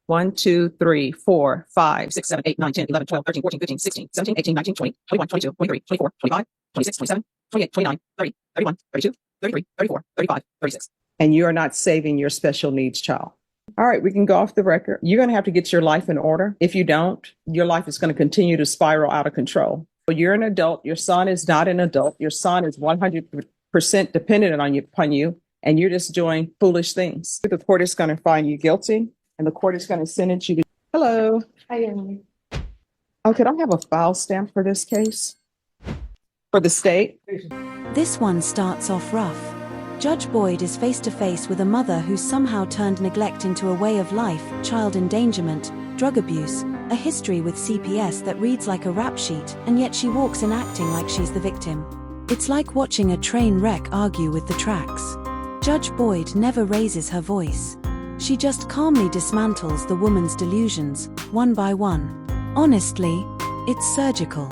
1, 2, 3, 4, 5, 6, 7, 8, 9, 10, 11, 12, 13, 14, 15, 16, 17, 18, 19, 20, 21, 22, 23, 24, 25, 26, 27, 28, 29, 30, 31, 32, 33, 34, 35, 36. And you are not saving your special needs child. All right, we can go off the record. You're going to have to get your life in order. If you don't, your life is going to continue to spiral out of control. But you're an adult. Your son is not an adult. Your son is 100% dependent on you, upon you, and you're just doing foolish things. The court is going to find you guilty, and the court is going to sentence you to. Hello. Hi, Emily. Oh, could I have a file stamp for this case? For the state? This one starts off rough. Judge Boyd is face to face with a mother who somehow turned neglect into a way of life, child endangerment, drug abuse, a history with CPS that reads like a rap sheet, and yet she walks in acting like she's the victim. It's like watching a train wreck argue with the tracks. Judge Boyd never raises her voice. She just calmly dismantles the woman's delusions, one by one. Honestly, it's surgical.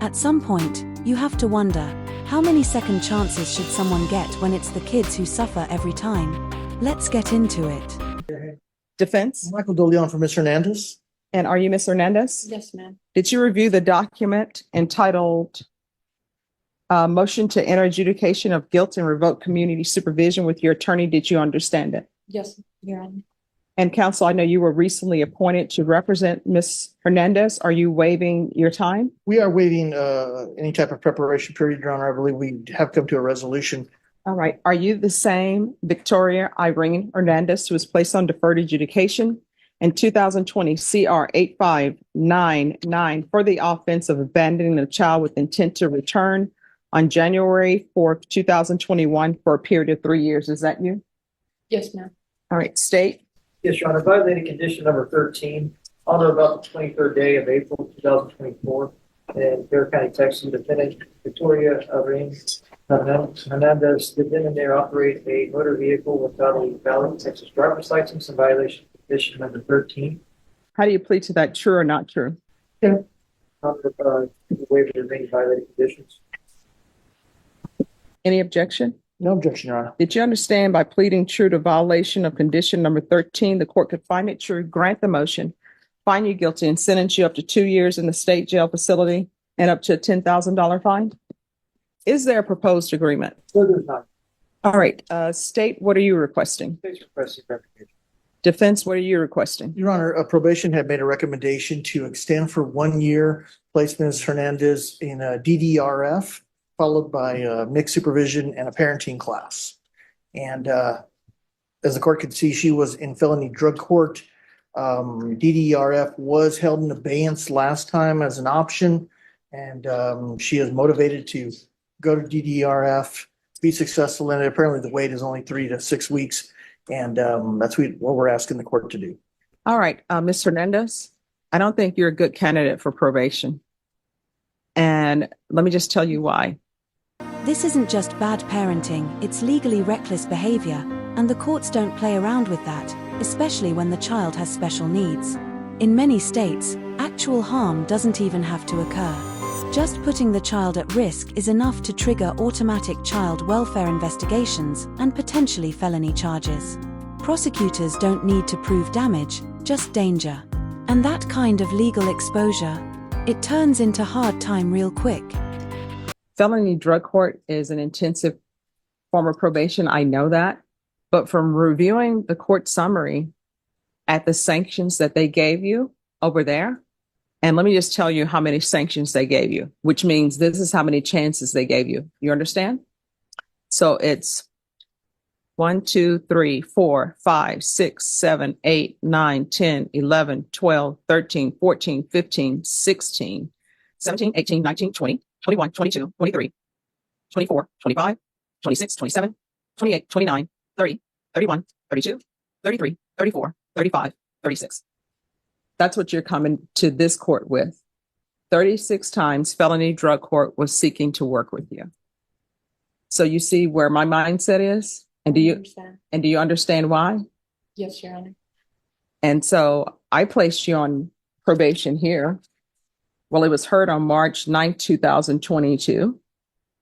At some point, you have to wonder, how many second chances should someone get when it's the kids who suffer every time? Let's get into it. Defense? Michael DeLeon for Ms. Hernandez. And are you Ms. Hernandez? Yes, ma'am. Did you review the document entitled Motion to Enter Adjudication of Guilt and Revoke Community Supervision with your attorney? Did you understand it? Yes, Your Honor. And counsel, I know you were recently appointed to represent Ms. Hernandez. Are you waiving your time? We are waiving any type of preparation period, Your Honor. I believe we have come to a resolution. All right. Are you the same Victoria Irene Hernandez who was placed on deferred adjudication in 2020 CR 8599 for the offense of abandoning a child with intent to return on January 4th, 2021 for a period of 3 years? Is that you? Yes, ma'am. All right. State. Yes, Your Honor. Violating condition number 13 on or about the 23rd day of April 2024 in Bear County, Texas. Defendant Victoria Irene Hernandez did then and there operate a motor vehicle without a valid Texas driver's license in violation of condition number 13. How do you plead to that? True or not true? Under waiver of remaining violating conditions. Any objection? No objection, Your Honor. Did you understand by pleading true to violation of condition number 13, the court could find it true, grant the motion, find you guilty, and sentence you up to 2 years in the state jail facility and up to a $10,000 fine? Is there a proposed agreement? So there's not. All right. State, what are you requesting? State's requesting verification. Defense, what are you requesting? Your Honor, probation had made a recommendation to extend for 1 year placement Ms. Hernandez in a DDRF, followed by mixed supervision and a parenting class. And as the court could see, she was in felony drug court. DDRF was held in abeyance last time as an option, and she is motivated to go to DDRF, be successful in it. Apparently the wait is only 3 to 6 weeks, and that's what we're asking the court to do. All right. Ms. Hernandez, I don't think you're a good candidate for probation. And let me just tell you why. This isn't just bad parenting, it's legally reckless behavior, and the courts don't play around with that, especially when the child has special needs. In many states, actual harm doesn't even have to occur. Just putting the child at risk is enough to trigger automatic child welfare investigations and potentially felony charges. Prosecutors don't need to prove damage, just danger. And that kind of legal exposure, it turns into hard time real quick. Felony drug court is an intensive form of probation. I know that. But from reviewing the court summary at the sanctions that they gave you over there, and let me just tell you how many sanctions they gave you, which means this is how many chances they gave you. You understand? So it's 1, 2, 3, 4, 5, 6, 7, 8, 9, 10, 11, 12, 13, 14, 15, 16, 17, 18, 19, 20. 21, 22, 23, 24, 25, 26, 27, 28, 29, 30, 31, 32, 33, 34, 35, 36. That's what you're coming to this court with. 36 times felony drug court was seeking to work with you. So you see where my mindset is? And do you understand why? Yes, Your Honor. And so I placed you on probation here. Well, it was heard on March 9th, 2022,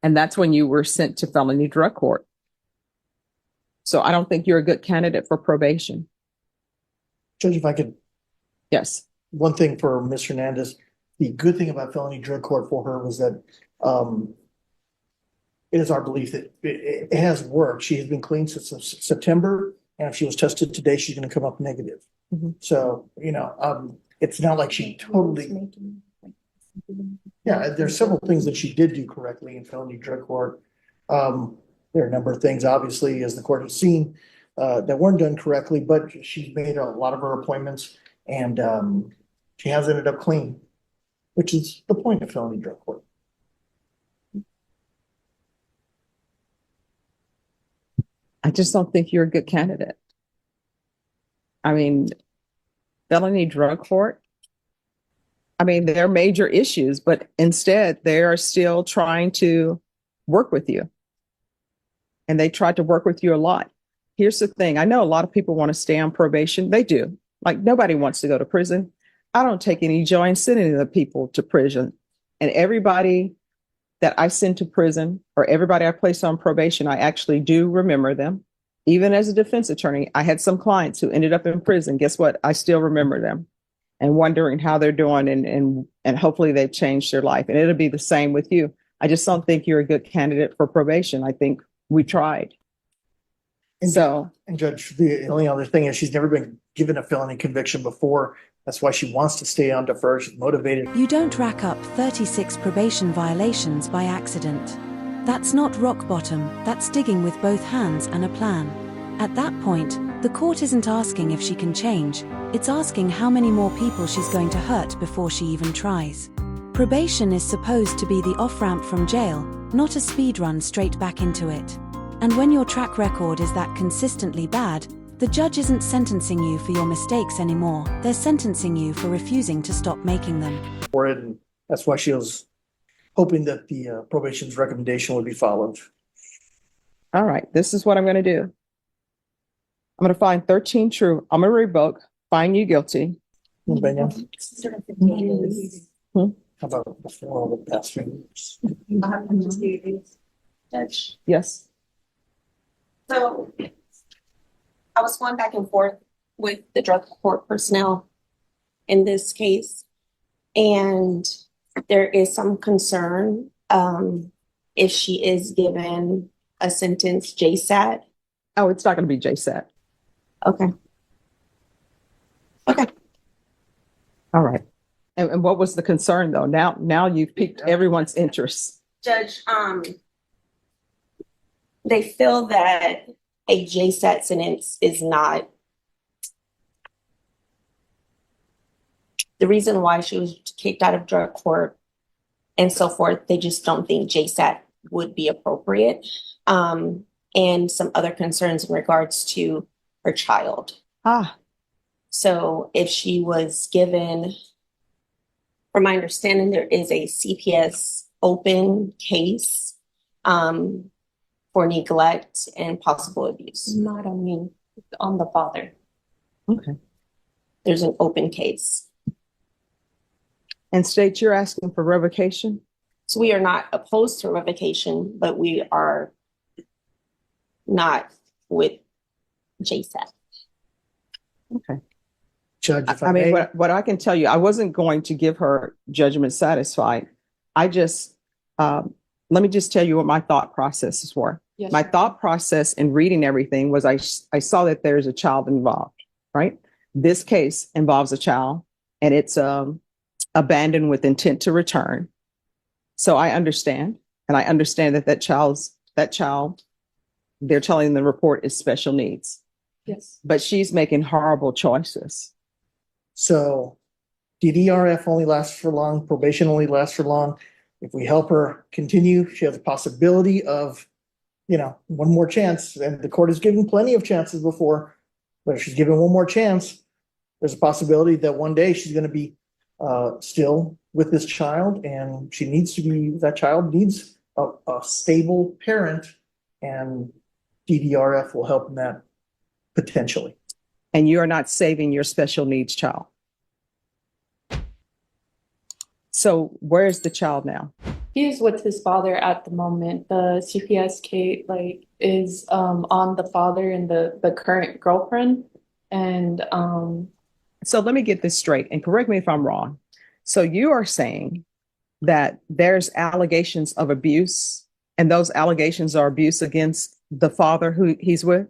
and that's when you were sent to felony drug court. So I don't think you're a good candidate for probation. Judge, if I could Yes. One thing for Ms. Hernandez, the good thing about felony drug court for her was that it is our belief that it has worked. She has been clean since September, and if she was tested today, she's going to come up negative. Mhm. So, it's not like she totally, yeah, there's several things that she did do correctly in felony drug court. There are a number of things, obviously, as the court has seen, that weren't done correctly, but she's made a lot of her appointments and she has ended up clean, which is the point of felony drug court. I just don't think you're a good candidate. I mean, felony drug court. I mean, there are major issues, but instead they are still trying to work with you. And they tried to work with you a lot. Here's the thing. I know a lot of people want to stay on probation. They do. Like nobody wants to go to prison. I don't take any joy in sending the people to prison. And everybody that I send to prison or everybody I place on probation, I actually do remember them. Even as a defense attorney, I had some clients who ended up in prison. Guess what? I still remember them and wondering how they're doing and hopefully they've changed their life. And it'll be the same with you. I just don't think you're a good candidate for probation. I think we tried. And So, And Judge, the only other thing is she's never been given a felony conviction before. That's why she wants to stay on defer. She's motivated. You don't rack up 36 probation violations by accident. That's not rock bottom, that's digging with both hands and a plan. At that point, the court isn't asking if she can change, it's asking how many more people she's going to hurt before she even tries. Probation is supposed to be the off-ramp from jail, not a speed run straight back into it. And when your track record is that consistently bad, the judge isn't sentencing you for your mistakes anymore, they're sentencing you for refusing to stop making them. For it, and that's why she was hoping that the probation's recommendation would be followed. all right, this is what I'm going to do. I'm going to find 13 true. I'm going to revoke, find you guilty. Anybody else? Hmm? How about before all the past few years? Judge. Yes. So I was going back and forth with the drug court personnel in this case, and there is some concern if she is given a sentence JSAT. Oh, it's not going to be JSAT. Okay. Okay. All right. And what was the concern though? Now you've piqued everyone's interest. Judge, they feel that a JSAT sentence is not the reason why she was kicked out of drug court and so forth. They just don't think JSAT would be appropriate. And some other concerns in regards to her child. So if she was given, from my understanding, there is a CPS open case for neglect and possible abuse. Not on me, on the father. Okay. There's an open case. And state you're asking for revocation? So we are not opposed to revocation, but we are not with JSAT. Okay. Judge, if I mean, may. what I can tell you, I wasn't going to give her judgment satisfied. I just, let me just tell you what my thought processes were. Yes, My sir. thought process in reading everything was I saw that there's a child involved, right? This case involves a child and it's abandoned with intent to return. So I understand, and I understand that that child, they're telling the report is special needs, Yes. but she's making horrible choices. So DDRF only lasts for long, probation only lasts for long. If we help her continue, she has a possibility of, one more chance. And the court has given plenty of chances before, but if she's given one more chance, there's a possibility that one day she's going to be still with this child, and that child needs a stable parent, and DDRF will help in that potentially. And you are not saving your special needs child. So where is the child now? He is with his father at the moment. The CPS case is on the father and the current girlfriend. And So let me get this straight and correct me if I'm wrong. So you are saying that there's allegations of abuse, and those allegations are abuse against the father who he's with?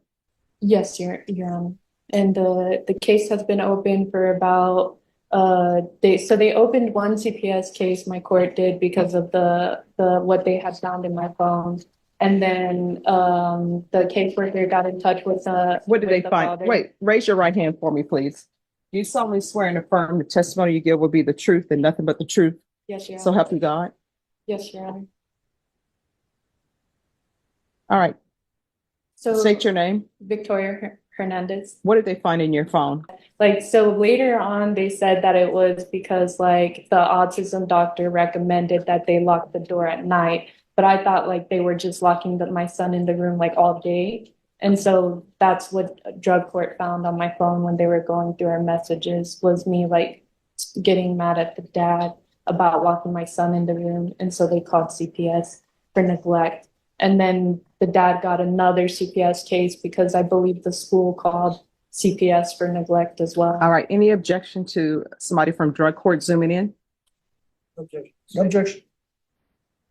Yes, Your Honor. And the case has been open for about they opened one CPS case, my court did, because of the what they had found in my phone. And then the caseworker got in touch with What did they the find? father. Wait, raise your right hand for me, please. Do you solemnly swear and affirm the testimony you give will be the truth and nothing but the truth? Yes, Your So Honor. help you God. Yes, Your Honor. All right. So State your name. Victoria Hernandez. What did they find in your phone? Like, so later on, they said that it was because like the autism doctor recommended that they lock the door at night. But I thought like they were just locking my son in the room like all day. And so that's what drug court found on my phone when they were going through our messages, was me like getting mad at the dad about locking my son in the room. And so they called CPS for neglect. And then the dad got another CPS case because I believe the school called CPS for neglect as well. All right. Any objection to somebody from drug court zooming in? Objection. No objection.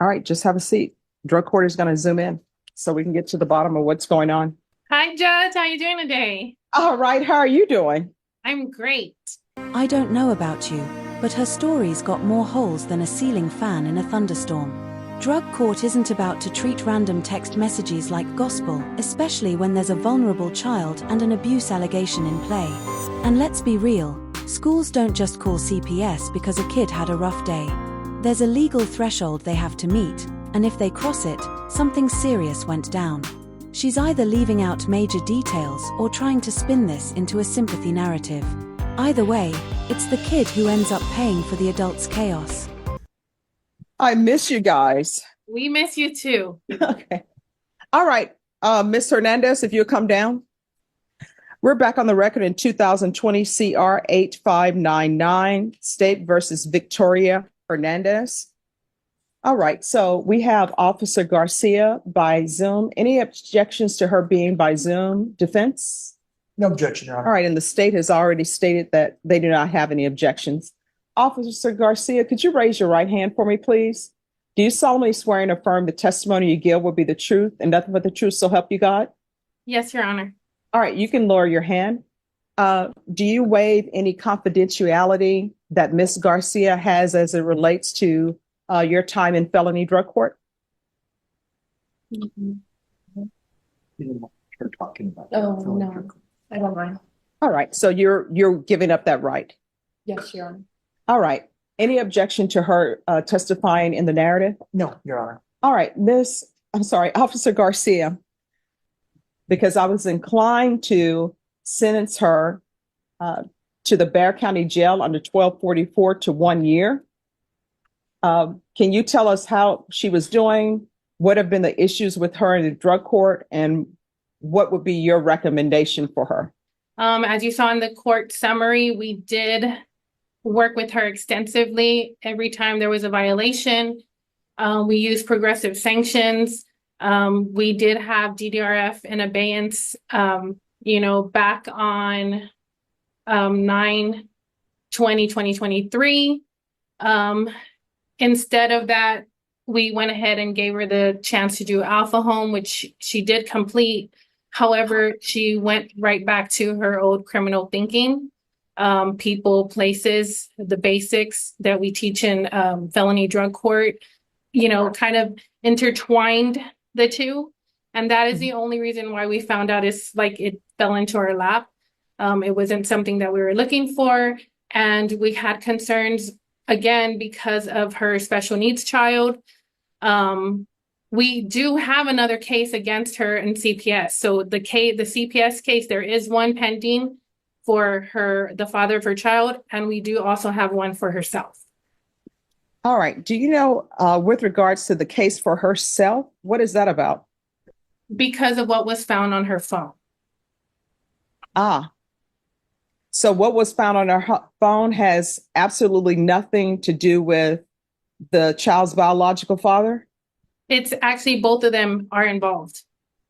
All right. Just have a seat. Drug court is going to zoom in so we can get to the bottom of what's going on. Hi, Judge. How you doing today? All right. How are you doing? I'm great. I don't know about you, but her story's got more holes than a ceiling fan in a thunderstorm. Drug court isn't about to treat random text messages like gospel, especially when there's a vulnerable child and an abuse allegation in play. And let's be real, schools don't just call CPS because a kid had a rough day. There's a legal threshold they have to meet, and if they cross it, something serious went down. She's either leaving out major details or trying to spin this into a sympathy narrative. Either way, it's the kid who ends up paying for the adult's chaos. I miss you guys. We miss you too. Okay. All right. Ms. Hernandez, if you'll come down. We're back on the record in 2020 CR 8599, State versus Victoria Hernandez. All right. So we have Officer Garcia by Zoom. Any objections to her being by Zoom? Defense? No objection, Your All Honor. right. And the state has already stated that they do not have any objections. Officer Garcia, could you raise your right hand for me, please? Do you solemnly swear and affirm the testimony you give will be the truth and nothing but the truth, so help you God? Yes, Your Honor. All right, you can lower your hand. Do you waive any confidentiality that Ms. Garcia has as it relates to your time in felony drug court? Her talking about. Oh, no, I don't mind. All right, so you're giving up that right. Yes, Your Honor. All right. Any objection to her testifying in the narrative? No, Your Honor. All right, Officer Garcia, because I was inclined to sentence her to the Bexar County Jail under 1244 to 1 year. Can you tell us how she was doing? What have been the issues with her in the drug court, and what would be your recommendation for her? As you saw in the court summary, we did work with her extensively. Every time there was a violation, we used progressive sanctions. We did have DDRF in abeyance, back on 9/20/2023. Instead of that, we went ahead and gave her the chance to do Alpha Home, which she did complete. However, she went right back to her old criminal thinking. People, places, the basics that we teach in felony drug court, kind of intertwined the two. And that is the only reason why we found out is like it fell into our lap. It wasn't something that we were looking for. And we had concerns, again, because of her special needs child. We do have another case against her in CPS. So the CPS case, there is one pending for the father of her child, and we do also have one for herself. All right. Do you know, with regards to the case for herself, what is that about? Because of what was found on her phone. So what was found on her phone has absolutely nothing to do with the child's biological father? It's actually both of them are involved.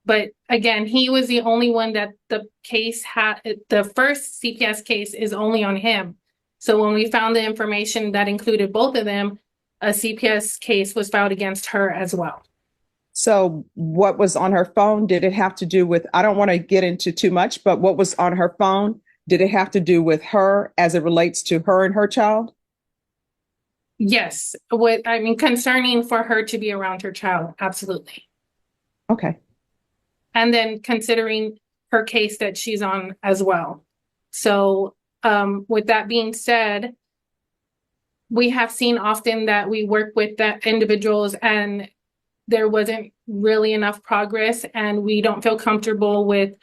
But again, he was the only one that the case had, the first CPS case is only on him. So when we found the information that included both of them, a CPS case was filed against her as well. So what was on her phone? Did it have to do with, I don't want to get into too much, but what was on her phone? Did it have to do with her as it relates to her and her child? Yes, concerning for her to be around her child, absolutely. Okay. And then considering her case that she's on as well. So with that being said, we have seen often that we work with the individuals and there wasn't really enough progress, and we don't feel comfortable with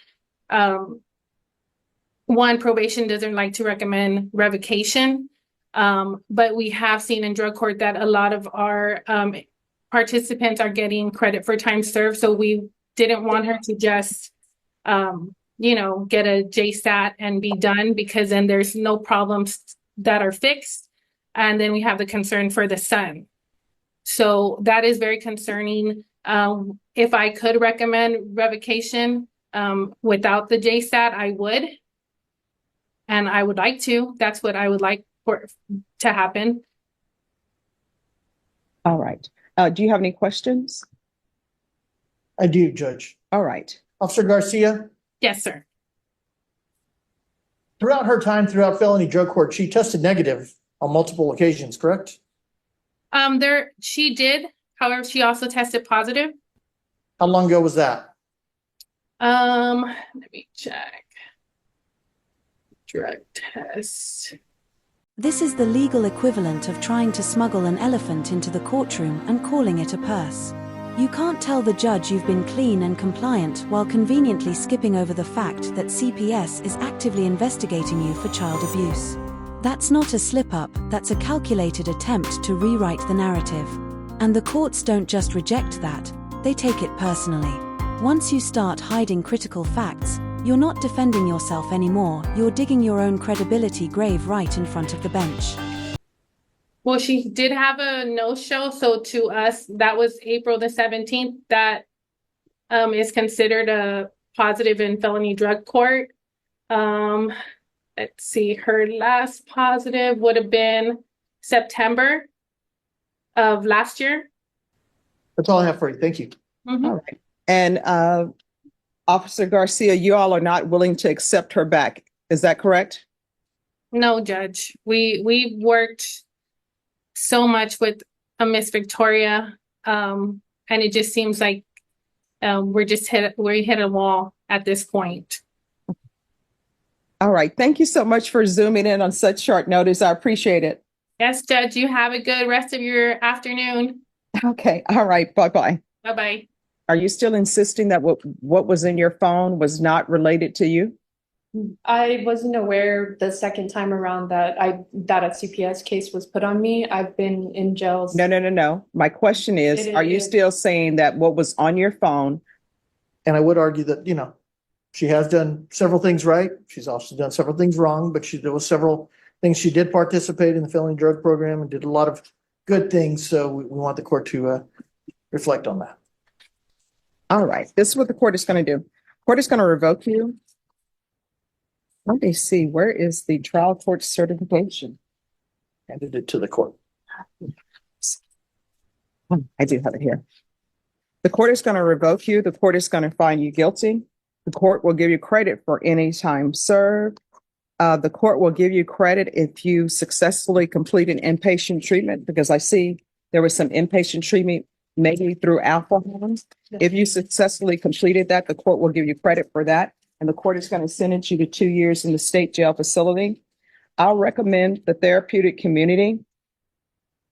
one, probation doesn't like to recommend revocation. But we have seen in drug court that a lot of our participants are getting credit for time served. So we didn't want her to just, get a JSAT and be done, because then there's no problems that are fixed. And then we have the concern for the son. So that is very concerning. If I could recommend revocation without the JSAT, I would. And I would like to. That's what I would like to happen. All right. Do you have any questions? I do, Judge. All right. Officer Garcia, Yes, sir. throughout her time throughout felony drug court, she tested negative on multiple occasions, correct? She did. However, she also tested positive. How long ago was that? Let me check. Drug test. This is the legal equivalent of trying to smuggle an elephant into the courtroom and calling it a purse. You can't tell the judge you've been clean and compliant while conveniently skipping over the fact that CPS is actively investigating you for child abuse. That's not a slip-up, that's a calculated attempt to rewrite the narrative. And the courts don't just reject that, they take it personally. Once you start hiding critical facts, you're not defending yourself anymore, you're digging your own credibility grave right in front of the bench. Well, she did have a no-show, so to us, that was April the 17th. That is considered a positive in felony drug court. Let's see, her last positive would have been September of last year. That's all I have for you. Thank you. Mhm. All right. And Officer Garcia, you all are not willing to accept her back. Is that correct? No, Judge. We worked so much with Miss Victoria, and it just seems like we hit a wall at this point. All right. Thank you so much for zooming in on such short notice. I appreciate it. Yes, Judge. You have a good rest of your afternoon. Okay. All right. Bye-bye. Bye-bye. Are you still insisting that what was in your phone was not related to you? I wasn't aware the second time around that a CPS case was put on me. I've been in jail. No. My question is, are you still saying that what was on your phone? And I would argue that, she has done several things right. She's also done several things wrong, but there was several things she did participate in the felony drug program and did a lot of good things. So we want the court to reflect on that. All right. This is what the court is going to do. Court is going to revoke you. Let me see. Where is the trial court certification? Handed it to the court. I do have it here. The court is going to revoke you. The court is going to find you guilty. The court will give you credit for any time served. The court will give you credit if you successfully complete an inpatient treatment, because I see there was some inpatient treatment maybe through Alpha Homes. If you successfully completed that, the court will give you credit for that. And the court is going to sentence you to 2 years in the state jail facility. I'll recommend the therapeutic community.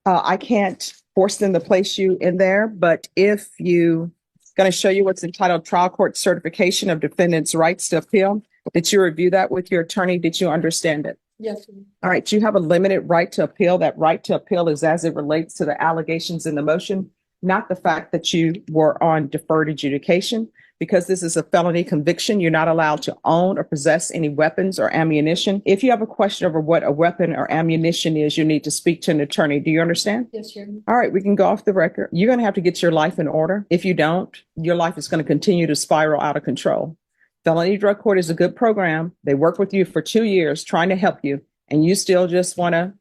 I can't force them to place you in there, but if you going to show you what's entitled trial court certification of defendant's rights to appeal. Did you review that with your attorney? Did you understand it? Yes. All right. You have a limited right to appeal. That right to appeal is as it relates to the allegations in the motion, not the fact that you were on deferred adjudication, because this is a felony conviction, you're not allowed to own or possess any weapons or ammunition. If you have a question over what a weapon or ammunition is, you need to speak to an attorney. Do you understand? Yes, Your Honor. All right, we can go off the record. You're going to have to get your life in order. If you don't, your life is going to continue to spiral out of control. Felony Drug Court is a good program. They work with you for 2 years trying to help you, and you still just want to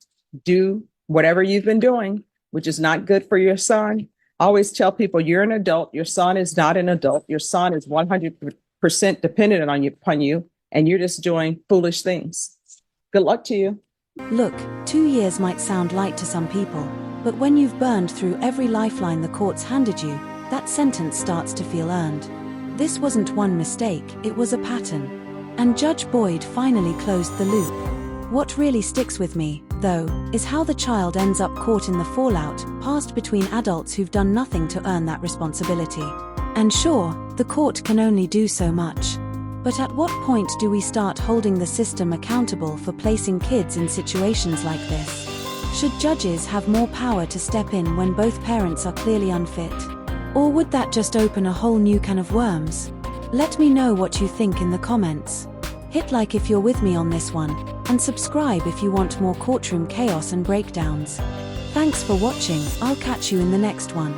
do whatever you've been doing, which is not good for your son. I always tell people you're an adult. Your son is not an adult. Your son is 100% dependent upon you, and you're just doing foolish things. Good luck to you. Look, 2 years might sound light to some people, but when you've burned through every lifeline the courts handed you, that sentence starts to feel earned. This wasn't one mistake, it was a pattern. And Judge Boyd finally closed the loop. What really sticks with me, though, is how the child ends up caught in the fallout passed between adults who've done nothing to earn that responsibility. And sure, the court can only do so much. But at what point do we start holding the system accountable for placing kids in situations like this? Should judges have more power to step in when both parents are clearly unfit? Or would that just open a whole new can of worms? Let me know what you think in the comments. Hit like if you're with me on this one, and subscribe if you want more courtroom chaos and breakdowns. Thanks for watching, I'll catch you in the next one.